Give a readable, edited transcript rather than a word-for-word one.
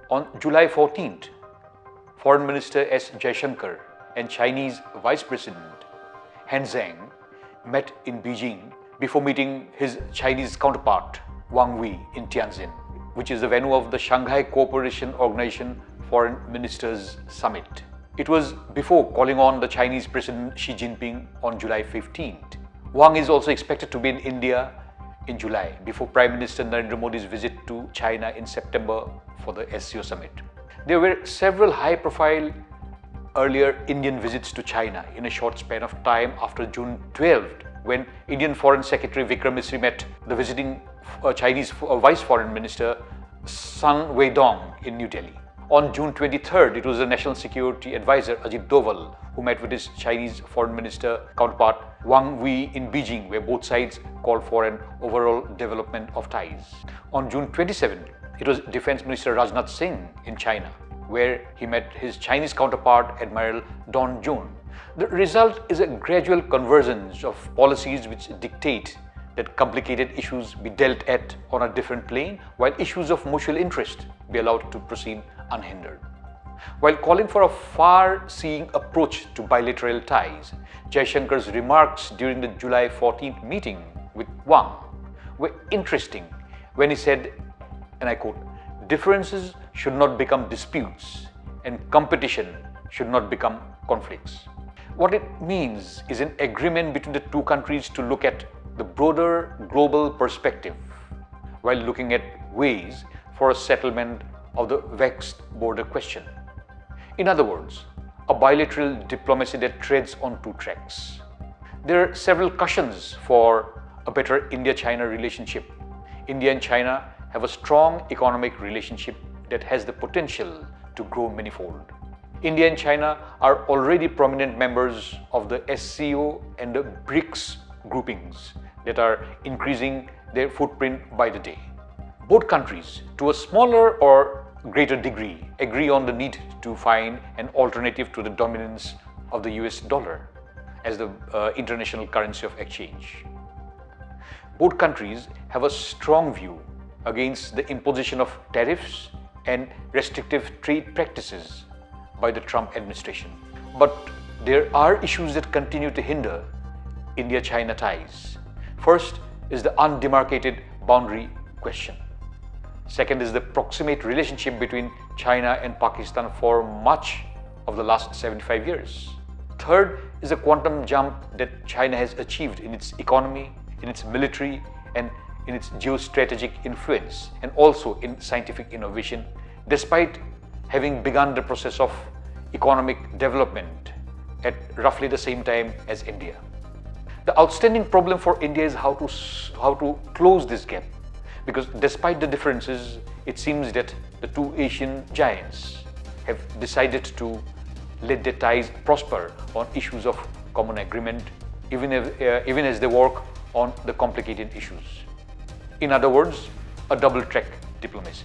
On July 14th, Foreign Minister S Jaishankar and Chinese Vice President Zheng met in Beijing before meeting his Chinese counterpart Wang Yi in Tianjin, which is the venue of the Shanghai Cooperation Organization Foreign Ministers Summit. It was before calling on the Chinese President Xi Jinping on July 15th. Wang is also expected to be in India in July before Prime Minister Narendra Modi's visit to China in September for the SCO summit. There were several high-profile earlier Indian visits to China in a short span of time after June 12th, when Indian Foreign Secretary Vikram Misri met the visiting Chinese Vice Foreign Minister Sun Weidong in New Delhi. On June 23rd, it was the National Security Advisor Ajit Doval who met with his Chinese Foreign Minister counterpart Wang Yi in Beijing, where both sides called for an overall development of ties. On June 27th, it was Defense Minister Rajnath Singh in China, where he met his Chinese counterpart Admiral Don Jun. The result is a gradual convergence of policies which dictate that complicated issues be dealt at on a different plane, while issues of mutual interest be allowed to proceed unhindered. While calling for a far-seeing approach to bilateral ties, Jaishankar's remarks during the July 14th meeting with Wang were interesting when he said, and I quote, "Differences should not become disputes and competition should not become conflicts." What it means is an agreement between the two countries to look at the broader global perspective while looking at ways for a settlement of the vexed border question. In other words, a bilateral diplomacy that treads on two tracks. There are several cushions for a better India-China relationship. India and China have a strong economic relationship that has the potential to grow manifold. India and China are already prominent members of the SCO and the BRICS groupings that are increasing their footprint by the day. Both countries, to a smaller or greater degree, agree on the need to find an alternative to the dominance of the US dollar as the international currency of exchange. Both countries have a strong view against the imposition of tariffs and restrictive trade practices by the Trump administration. But there are issues that continue to hinder India-China ties. First is the undemarcated boundary question. Second is the proximate relationship between China and Pakistan for much of the last 75 years. Third is the quantum jump that China has achieved in its economy, in its military, and in its geostrategic influence, and also in scientific innovation, despite having begun the process of economic development at roughly the same time as India. The outstanding problem for India is how to close this gap, because despite the differences, it seems that the two Asian giants have decided to let their ties prosper on issues of common agreement, even as they work on the complicated issues. In other words, a double-track diplomacy.